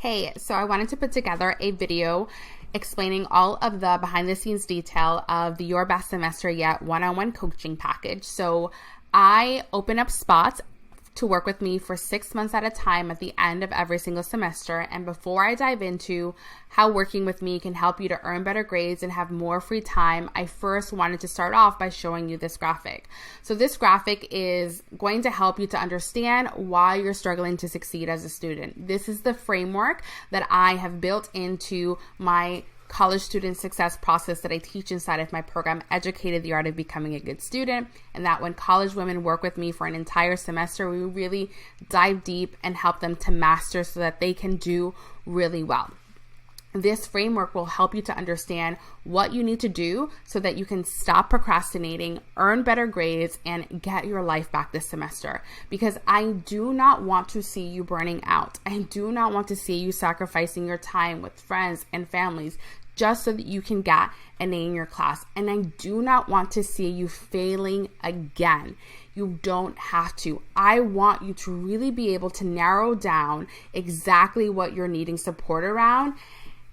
Hey, so I wanted to put together a video explaining all of the behind the scenes detail of the Your Best Semester Yet one-on-one coaching package. So I open up spots to work with me for 6 months at a time at the end of every single semester. And before I dive into how working with me can help you to earn better grades and have more free time, I first wanted to start off by showing you this graphic. So this graphic is going to help you to understand why you're struggling to succeed as a student. This is the framework that I have built into my college student success process that I teach inside of my program, Educated the Art of Becoming a Good Student. And that when college women work with me for an entire semester, we really dive deep and help them to master so that they can do really well. This framework will help you to understand what you need to do so that you can stop procrastinating, earn better grades, and get your life back this semester. Because I do not want to see you burning out. I do not want to see you sacrificing your time with friends and families just so that you can get an A in your class. And I do not want to see you failing again. You don't have to. I want you to really be able to narrow down exactly what you're needing support around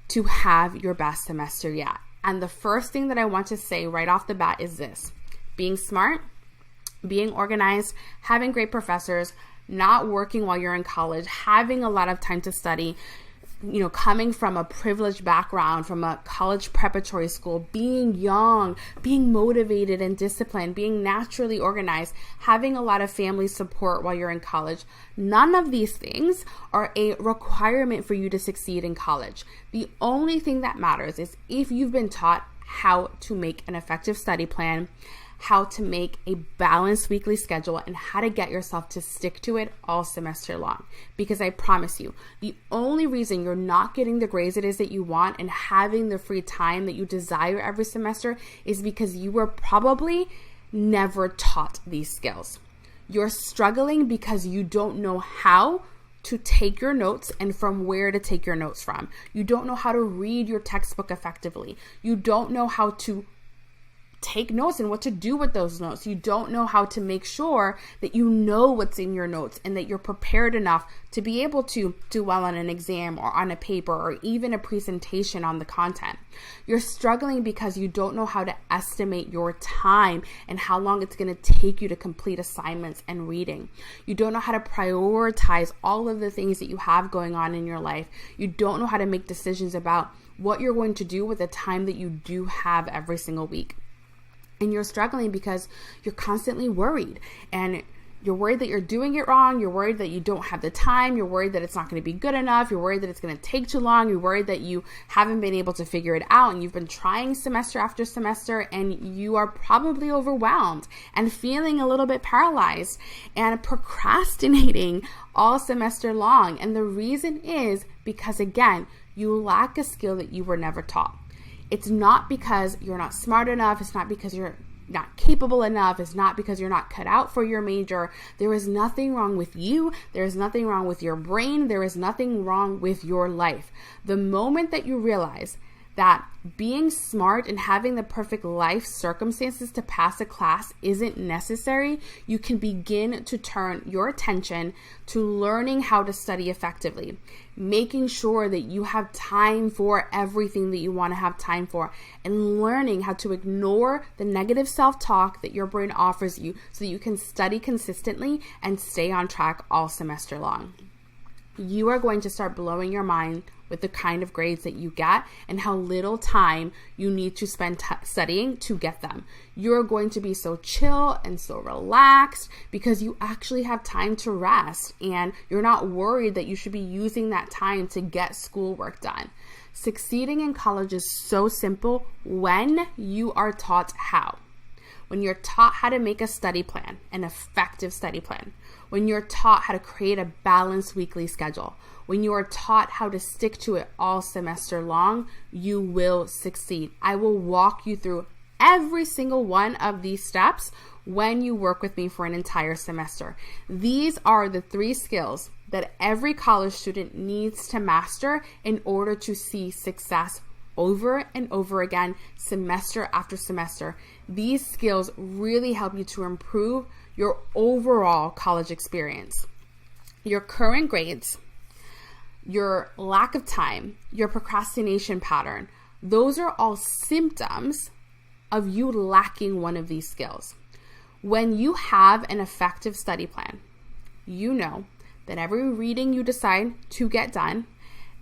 to have your best semester yet. And the first thing that I want to say right off the bat is this: being smart, being organized, having great professors, not working while you're in college, having a lot of time to study, coming from a privileged background, from a college preparatory school, being young, being motivated and disciplined, being naturally organized, having a lot of family support while you're in college. None of these things are a requirement for you to succeed in college. The only thing that matters is if you've been taught how to make an effective study plan, how to make a balanced weekly schedule, and how to get yourself to stick to it all semester long. Because I promise you, the only reason you're not getting the grades it is that you want and having the free time that you desire every semester is because you were probably never taught these skills. You're struggling because you don't know how to take your notes and from where to take your notes from. You don't know how to read your textbook effectively. You don't know how to take notes and what to do with those notes. You don't know how to make sure that you know what's in your notes and that you're prepared enough to be able to do well on an exam or on a paper or even a presentation on the content. You're struggling because you don't know how to estimate your time and how long it's going to take you to complete assignments and reading. You don't know how to prioritize all of the things that you have going on in your life. You don't know how to make decisions about what you're going to do with the time that you do have every single week. And you're struggling because you're constantly worried, and you're worried that you're doing it wrong. You're worried that you don't have the time. You're worried that it's not going to be good enough. You're worried that it's going to take too long. You're worried that you haven't been able to figure it out, and you've been trying semester after semester, and you are probably overwhelmed and feeling a little bit paralyzed and procrastinating all semester long. And the reason is because, again, you lack a skill that you were never taught. It's not because you're not smart enough. It's not because you're not capable enough. It's not because you're not cut out for your major. There is nothing wrong with you. There is nothing wrong with your brain. There is nothing wrong with your life. The moment that you realize that being smart and having the perfect life circumstances to pass a class isn't necessary, you can begin to turn your attention to learning how to study effectively, making sure that you have time for everything that you want to have time for, and learning how to ignore the negative self-talk that your brain offers you so that you can study consistently and stay on track all semester long. You are going to start blowing your mind with the kind of grades that you get and how little time you need to spend studying to get them. You're going to be so chill and so relaxed because you actually have time to rest, and you're not worried that you should be using that time to get schoolwork done. Succeeding in college is so simple when you are taught how. When you're taught how to make a study plan, an effective study plan, when you're taught how to create a balanced weekly schedule, when you are taught how to stick to it all semester long, you will succeed. I will walk you through every single one of these steps when you work with me for an entire semester. These are the 3 skills that every college student needs to master in order to see success over and over again, semester after semester. These skills really help you to improve your overall college experience. Your current grades, your lack of time, your procrastination pattern, those are all symptoms of you lacking one of these skills. When you have an effective study plan, you know that every reading you decide to get done,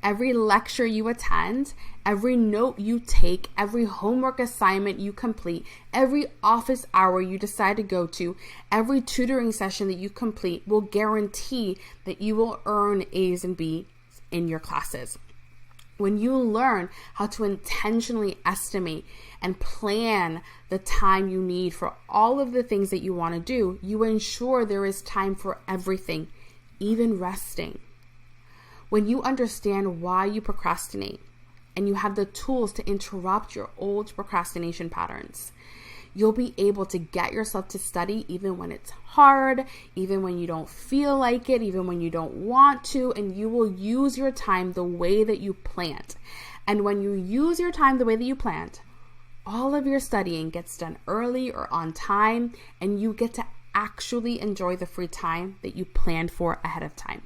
every lecture you attend, every note you take, every homework assignment you complete, every office hour you decide to go to, every tutoring session that you complete will guarantee that you will earn A's and B's in your classes. When you learn how to intentionally estimate and plan the time you need for all of the things that you want to do, you ensure there is time for everything, even resting. When you understand why you procrastinate and you have the tools to interrupt your old procrastination patterns, you'll be able to get yourself to study even when it's hard, even when you don't feel like it, even when you don't want to, and you will use your time the way that you planned. And when you use your time the way that you planned, all of your studying gets done early or on time, and you get to actually enjoy the free time that you planned for ahead of time.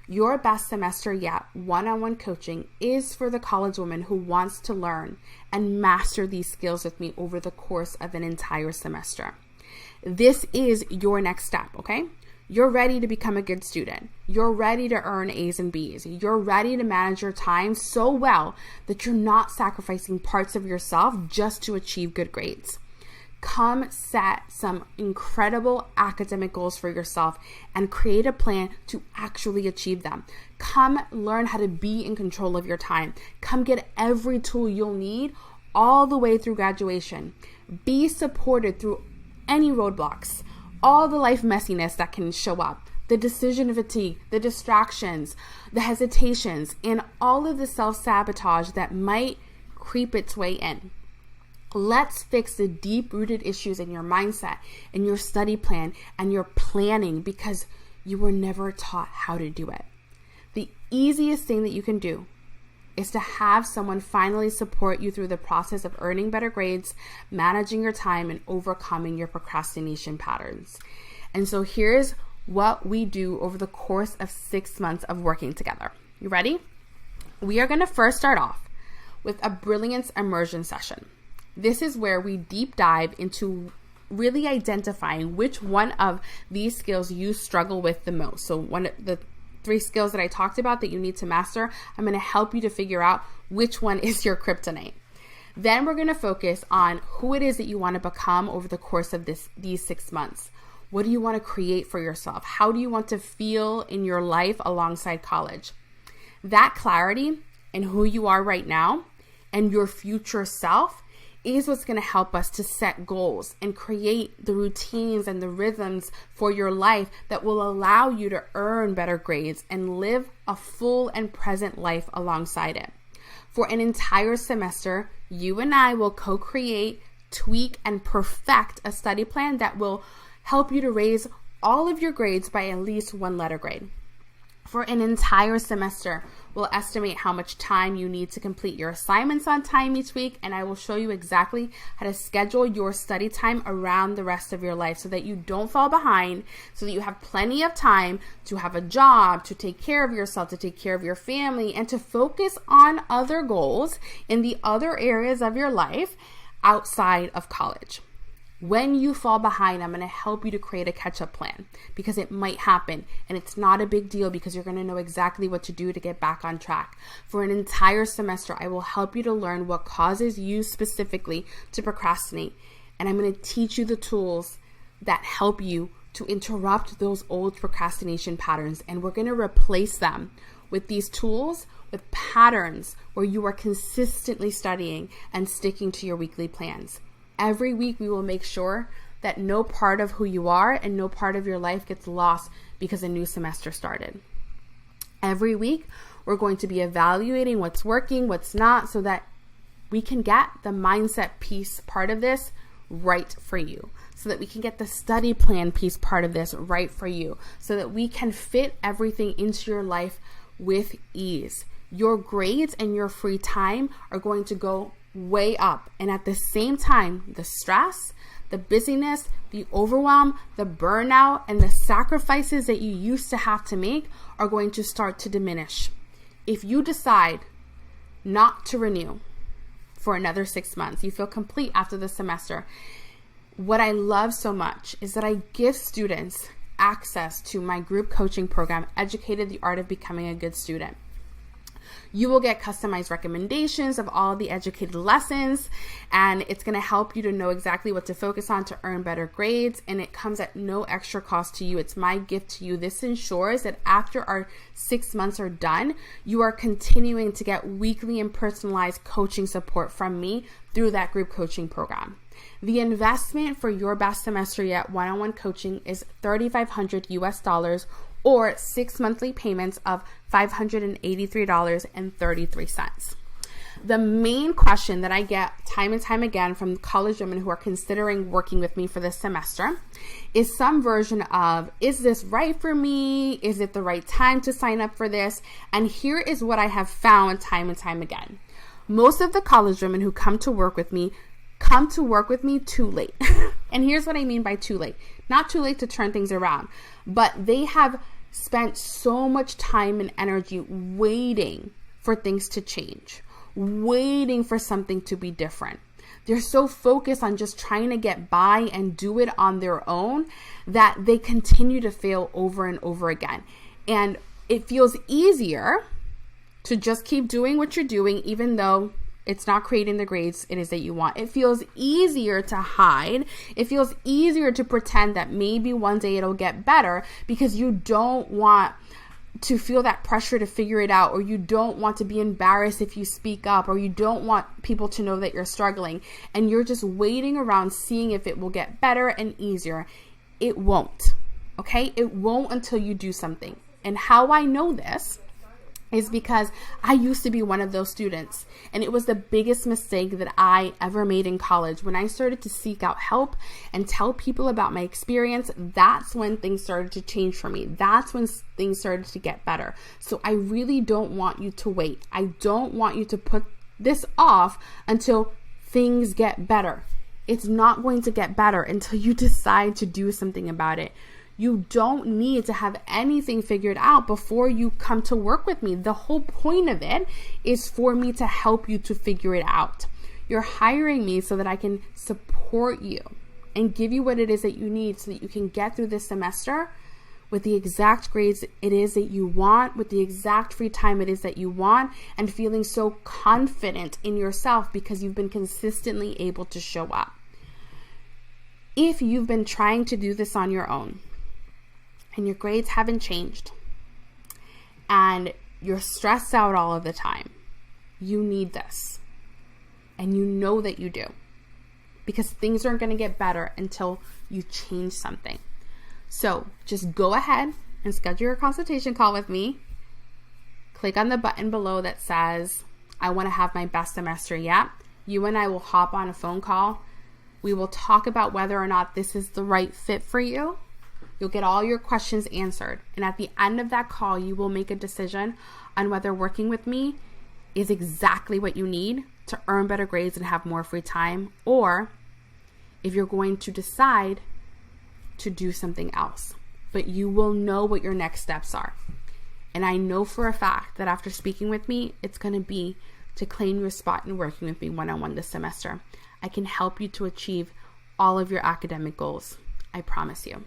Your Best Semester Yet one-on-one coaching is for the college woman who wants to learn and master these skills with me over the course of an entire semester. This is your next step, okay? You're ready to become a good student. You're ready to earn A's and B's. You're ready to manage your time so well that you're not sacrificing parts of yourself just to achieve good grades. Come set some incredible academic goals for yourself and create a plan to actually achieve them. Come learn how to be in control of your time. Come get every tool you'll need all the way through graduation. Be supported through any roadblocks, all the life messiness that can show up, the decision fatigue, the distractions, the hesitations, and all of the self-sabotage that might creep its way in. Let's fix the deep-rooted issues in your mindset, in your study plan, and your planning, because you were never taught how to do it. The easiest thing that you can do is to have someone finally support you through the process of earning better grades, managing your time, and overcoming your procrastination patterns. And so here's what we do over the course of 6 months of working together. You ready? We are going to first start off with a brilliance immersion session. This is where we deep dive into really identifying which one of these skills you struggle with the most. So one of the 3 skills that I talked about that you need to master, I'm going to help you to figure out which one is your kryptonite. Then we're going to focus on who it is that you want to become over the course of these 6 months. What do you want to create for yourself? How do you want to feel in your life alongside college? That clarity in who you are right now and your future self is what's going to help us to set goals and create the routines and the rhythms for your life that will allow you to earn better grades and live a full and present life alongside it. For an entire semester, you and I will co-create, tweak, and perfect a study plan that will help you to raise all of your grades by at least 1 letter grade. For an entire semester, we'll estimate how much time you need to complete your assignments on time each week, and I will show you exactly how to schedule your study time around the rest of your life so that you don't fall behind, so that you have plenty of time to have a job, to take care of yourself, to take care of your family, and to focus on other goals in the other areas of your life outside of college. When you fall behind, I'm going to help you to create a catch-up plan because it might happen, and it's not a big deal because you're going to know exactly what to do to get back on track. For an entire semester, I will help you to learn what causes you specifically to procrastinate, and I'm going to teach you the tools that help you to interrupt those old procrastination patterns, and we're going to replace them with these tools, with patterns where you are consistently studying and sticking to your weekly plans. Every week, we will make sure that no part of who you are and no part of your life gets lost because a new semester started. Every week, we're going to be evaluating what's working, what's not, so that we can get the mindset piece part of this right for you, so that we can get the study plan piece part of this right for you, so that we can fit everything into your life with ease. Your grades and your free time are going to go way up. And at the same time, the stress, the busyness, the overwhelm, the burnout, and the sacrifices that you used to have to make are going to start to diminish. if you decide not to renew for another 6 months, you feel complete after the semester, what I love so much is that I give students access to my group coaching program, Educated the Art of Becoming a Good Student. You will get customized recommendations of all the educated lessons, and it's going to help you to know exactly what to focus on to earn better grades, and it comes at no extra cost to you. It's my gift to you. This ensures that after our 6 months are done, you are continuing to get weekly and personalized coaching support from me through that group coaching program. The investment for Your Best Semester Yet one-on-one coaching is $3,500 US, or 6 monthly payments of $583.33. The main question that I get time and time again from college women who are considering working with me for this semester is some version of, is this right for me? Is it the right time to sign up for this? And here is what I have found time and time again. Most of the college women who come to work with me too late. And here's what I mean by too late. Not too late to turn things around, but they have spent so much time and energy waiting for things to change, waiting for something to be different. They're so focused on just trying to get by and do it on their own that they continue to fail over and over again. And it feels easier to just keep doing what you're doing, even though it's not creating the grades it is that you want. It feels easier to hide. It feels easier to pretend that maybe one day it'll get better because you don't want to feel that pressure to figure it out, or you don't want to be embarrassed if you speak up, or you don't want people to know that you're struggling, and you're just waiting around seeing if it will get better and easier. It won't, okay? It won't until you do something. And how I know this is because I used to be one of those students, and it was the biggest mistake that I ever made in college. When I started to seek out help and tell people about my experience, that's when things started to change for me. That's when things started to get better. So I really don't want you to wait. I don't want you to put this off until things get better. It's not going to get better until you decide to do something about it. You don't need to have anything figured out before you come to work with me. The whole point of it is for me to help you to figure it out. You're hiring me so that I can support you and give you what it is that you need so that you can get through this semester with the exact grades it is that you want, with the exact free time it is that you want, and feeling so confident in yourself because you've been consistently able to show up. If you've been trying to do this on your own, and your grades haven't changed, and you're stressed out all of the time, you need this. And you know that you do. Because things aren't going to get better until you change something. So just go ahead and schedule your consultation call with me. Click on the button below that says, I want to have my best semester yet. You and I will hop on a phone call. We will talk about whether or not this is the right fit for you. You'll get all your questions answered. And at the end of that call, you will make a decision on whether working with me is exactly what you need to earn better grades and have more free time, or if you're going to decide to do something else. But you will know what your next steps are. And I know for a fact that after speaking with me, it's going to be to claim your spot in working with me one-on-one this semester. I can help you to achieve all of your academic goals. I promise you.